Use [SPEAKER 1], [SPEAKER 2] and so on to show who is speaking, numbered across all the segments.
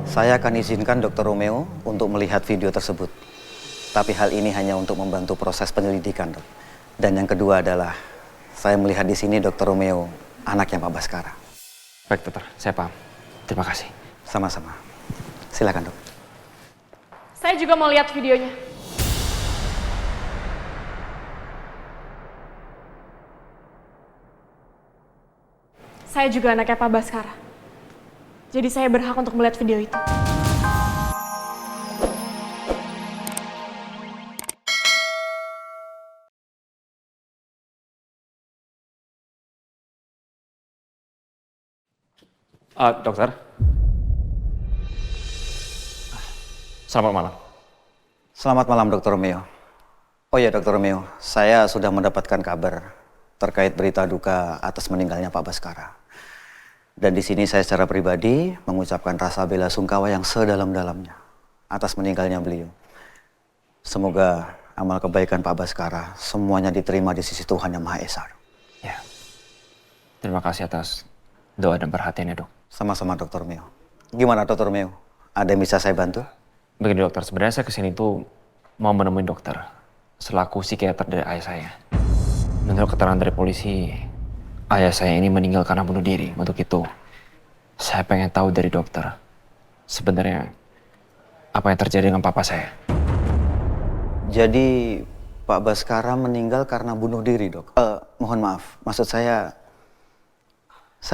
[SPEAKER 1] Saya akan izinkan Dr. Romeo untuk melihat video tersebut. Tapi hal ini hanya untuk membantu proses penyelidikan, Dok. Dan yang kedua adalah, saya melihat di sini Dr. Romeo, anaknya Pak Baskara.
[SPEAKER 2] Baik, dokter. Saya paham. Terima kasih.
[SPEAKER 1] Sama-sama. Silakan, Dok.
[SPEAKER 3] Saya juga mau lihat videonya. Saya juga anaknya Pak Baskara. Jadi saya berhak untuk melihat video itu.
[SPEAKER 2] Dokter. Selamat malam.
[SPEAKER 1] Selamat malam, Dr. Romeo. Oh ya, Dr. Romeo, saya sudah mendapatkan kabar terkait berita duka atas meninggalnya Pak Baskara. Dan di sini saya secara pribadi mengucapkan rasa bela sungkawa yang sedalam-dalamnya atas meninggalnya beliau. Semoga amal kebaikan Pak Baskara semuanya diterima di sisi Tuhan Yang Maha Esa.
[SPEAKER 2] Ya. Terima kasih atas doa dan perhatiannya, dok.
[SPEAKER 1] Sama-sama, Dr. Romeo. Gimana, Dr. Romeo? Ada yang bisa saya bantu?
[SPEAKER 2] Begini, dokter. Sebenarnya saya kesini tuh mau menemui dokter selaku psikiater dari ayah saya. Menurut keterangan dari polisi, ayah saya ini meninggal karena bunuh diri. Untuk itu, saya pengen tahu dari dokter sebenarnya apa yang terjadi dengan papa saya.
[SPEAKER 1] Jadi Pak Baskara meninggal karena bunuh diri, Dok? Mohon maaf, maksud saya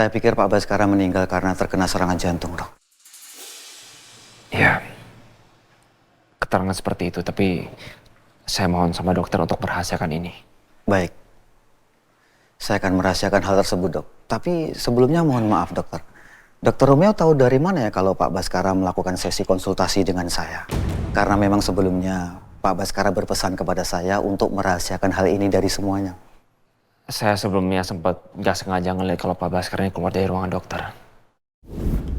[SPEAKER 1] pikir Pak Baskara meninggal karena terkena serangan jantung, Dok.
[SPEAKER 2] Ya, keterangan seperti itu, tapi saya mohon sama dokter untuk merahasiakan ini.
[SPEAKER 1] Baik. Saya akan merahasiakan hal tersebut, Dok. Tapi sebelumnya mohon maaf, dokter. Dokter Romeo tahu dari mana ya kalau Pak Baskara melakukan sesi konsultasi dengan saya? Karena memang sebelumnya Pak Baskara berpesan kepada saya untuk merahasiakan hal ini dari semuanya.
[SPEAKER 2] Saya sebelumnya sempat gak sengaja ngeliat kalau Pak Baskara ini keluar dari ruangan dokter.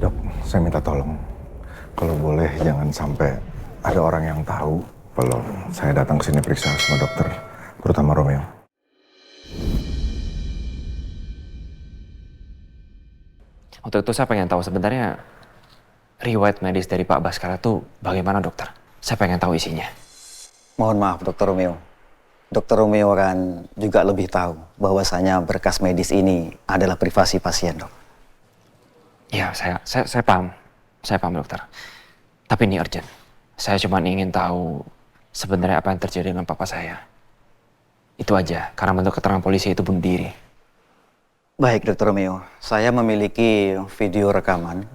[SPEAKER 4] Dok, saya minta tolong. Kalau boleh jangan sampai ada orang yang tahu kalau saya datang ke sini periksa sama dokter, terutama Romeo.
[SPEAKER 2] Untuk itu saya pengen tahu sebenarnya riwayat medis dari Pak Baskara itu bagaimana, dokter? Saya pengen tahu isinya.
[SPEAKER 1] Mohon maaf, Dokter Romeo. Dokter Romeo kan juga lebih tahu bahwasanya berkas medis ini adalah privasi pasien, Dok.
[SPEAKER 2] Ya, saya paham. Saya paham, dokter. Tapi ini urgent. Saya cuma ingin tahu sebenarnya apa yang terjadi dengan papa saya. Itu aja, karena menurut keterangan polisi itu bunuh diri.
[SPEAKER 1] Baik, Dokter Romeo. Saya memiliki video rekaman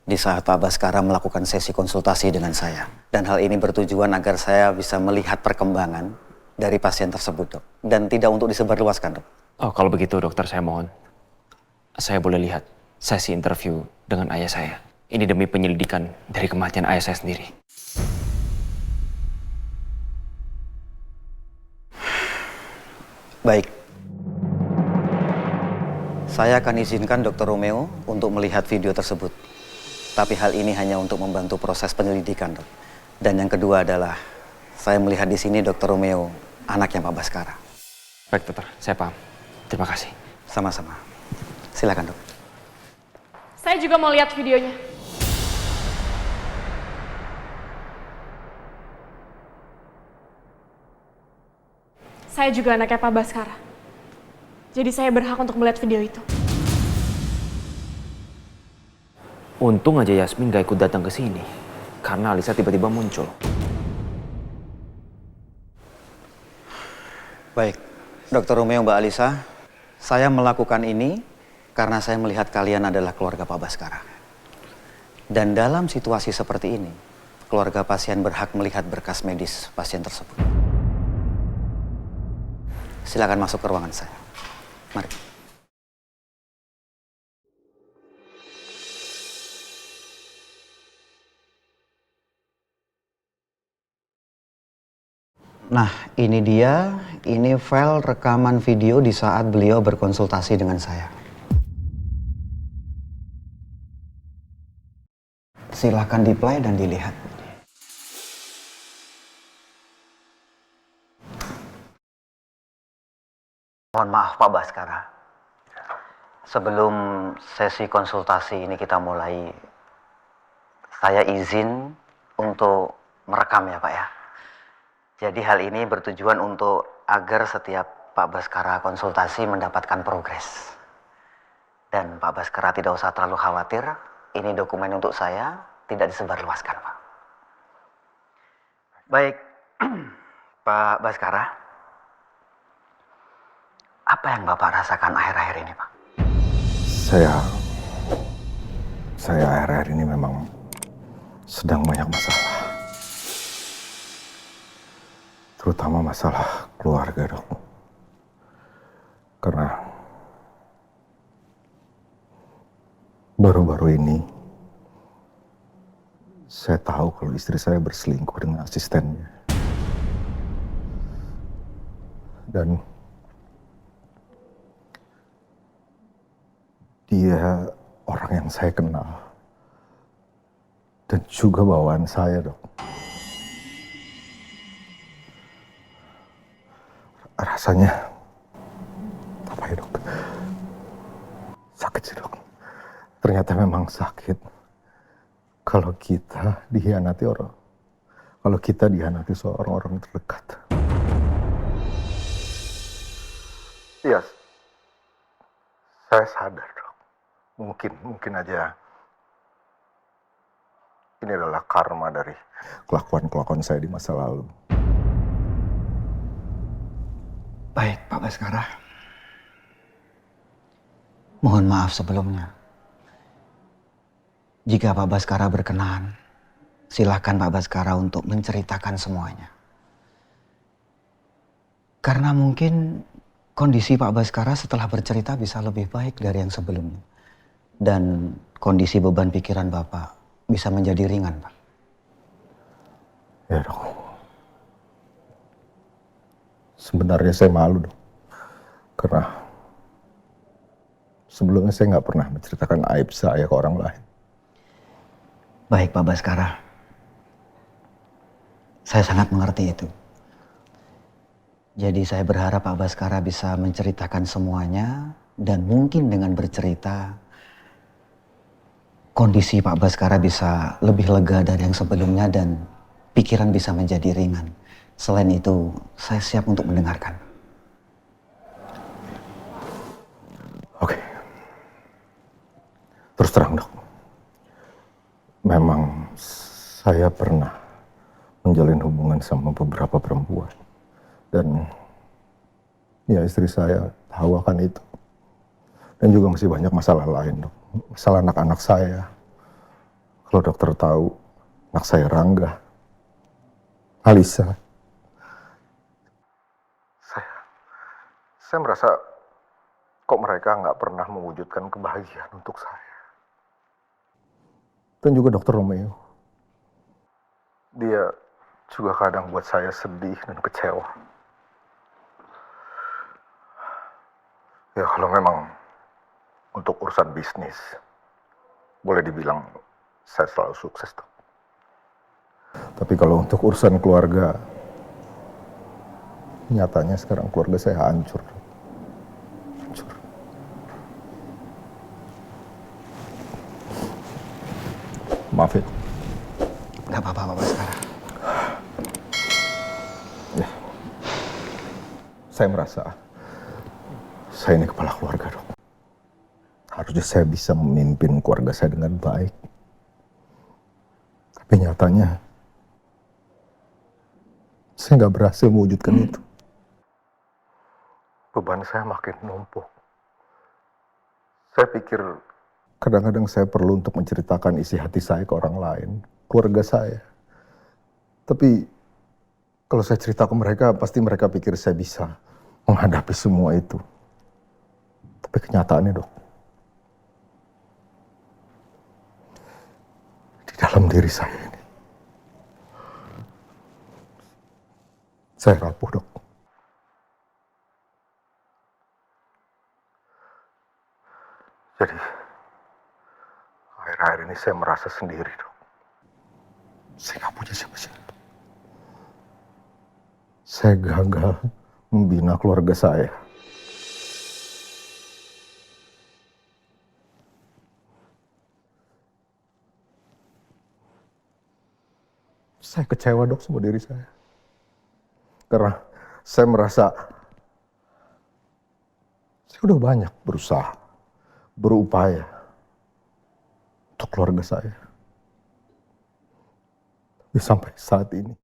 [SPEAKER 1] di saat Pak Baskara melakukan sesi konsultasi dengan saya. Dan hal ini bertujuan agar saya bisa melihat perkembangan dari pasien tersebut, Dok. Dan tidak untuk disebarluaskan, Dok.
[SPEAKER 2] Oh, kalau begitu, dokter, saya mohon. Saya boleh lihat sesi interview dengan ayah saya. Ini demi penyelidikan dari kematian ayah saya sendiri.
[SPEAKER 1] Baik. Saya akan izinkan Dr. Romeo untuk melihat video tersebut. Tapi hal ini hanya untuk membantu proses penyelidikan, Dok. Dan yang kedua adalah, saya melihat di sini Dr. Romeo, anaknya Pak Baskara.
[SPEAKER 2] Baik, dokter. Saya paham. Terima kasih.
[SPEAKER 1] Sama-sama. Silakan, Dok.
[SPEAKER 3] Saya juga mau lihat videonya. Saya juga anaknya Pak Baskara. Jadi saya berhak untuk melihat video itu.
[SPEAKER 2] Untung aja Yasmin gak ikut datang ke sini. Karena Alisa tiba-tiba muncul.
[SPEAKER 1] Baik, Dr. Romeo, Mbak Alisa, saya melakukan ini karena saya melihat kalian adalah keluarga Pak Baskara. Dan dalam situasi seperti ini, keluarga pasien berhak melihat berkas medis pasien tersebut. Silakan masuk ke ruangan saya. Mari. Nah, ini dia, ini file rekaman video di saat beliau berkonsultasi dengan saya. Silakan di-play dan dilihat. Mohon maaf Pak Baskara. Sebelum sesi konsultasi ini kita mulai, saya izin untuk merekam ya Pak ya. Jadi hal ini bertujuan untuk agar setiap Pak Baskara konsultasi mendapatkan progres. Dan Pak Baskara tidak usah terlalu khawatir, ini dokumen untuk saya, tidak disebarluaskan Pak. Baik, Pak Baskara, apa yang Bapak rasakan akhir-akhir ini Pak?
[SPEAKER 4] Saya akhir-akhir ini memang sedang banyak masalah. Terutama masalah keluarga, Dok. Karena baru-baru ini saya tahu kalau istri saya berselingkuh dengan asistennya. Dan dia orang yang saya kenal. Dan juga bawaan saya, Dok. Rasanya, apa ya, Dok? Sakit sih, Dok. Ternyata memang sakit. Kalau kita dihianati orang. Kalau kita dihianati seorang-orang terdekat. Iya, saya sadar, Dok. Mungkin aja ini adalah karma dari kelakuan-kelakuan saya di masa lalu.
[SPEAKER 1] Baik, Pak Baskara. Mohon maaf sebelumnya. Jika Pak Baskara berkenan, silakan Pak Baskara untuk menceritakan semuanya. Karena mungkin kondisi Pak Baskara setelah bercerita bisa lebih baik dari yang sebelumnya. Dan kondisi beban pikiran Bapak bisa menjadi ringan, Pak.
[SPEAKER 4] Ya, Dok. Sebenarnya saya malu, Dok. Karena sebelumnya saya nggak pernah menceritakan aib saya ke orang lain.
[SPEAKER 1] Baik, Pak Baskara. Saya sangat mengerti itu. Jadi saya berharap Pak Baskara bisa menceritakan semuanya dan mungkin dengan bercerita kondisi Pak Baskara bisa lebih lega dari yang sebelumnya dan pikiran bisa menjadi ringan. Selain itu, saya siap untuk mendengarkan.
[SPEAKER 4] Oke. Terus terang, Dok. Memang saya pernah menjalin hubungan sama beberapa perempuan. Dan ya istri saya tahu akan itu. Dan juga masih banyak masalah lain, Dok. Masalah anak-anak saya. Kalau dokter tahu, anak saya Rangga, Alisa. Saya merasa kok mereka nggak pernah mewujudkan kebahagiaan untuk saya. Dan juga dokter Romeo. Dia juga kadang buat saya sedih dan kecewa. Ya kalau memang untuk urusan bisnis, boleh dibilang saya selalu sukses, Dok. Tapi kalau untuk urusan keluarga, nyatanya sekarang keluarga saya hancur, Dok. Hancur. Maaf ya.
[SPEAKER 1] Gak apa-apa, Pak Baskara.
[SPEAKER 4] Ya. Saya merasa saya ini kepala keluarga, Dok. Harusnya saya bisa memimpin keluarga saya dengan baik. Tapi nyatanya saya nggak berhasil mewujudkan itu. Beban saya makin numpuk. Saya pikir kadang-kadang saya perlu untuk menceritakan isi hati saya ke orang lain, keluarga saya. Tapi kalau saya cerita ke mereka, pasti mereka pikir saya bisa menghadapi semua itu. Tapi kenyataannya, Dok, di dalam diri saya ini, saya rapuh, Dok. Jadi, akhir-akhir ini saya merasa sendiri, Dok. Saya nggak punya siapa-siapa. Saya gagal membina keluarga saya. Saya kecewa dok sama diri saya. Karena saya merasa saya udah banyak berusaha, berupaya untuk keluarga saya. Tapi sampai saat ini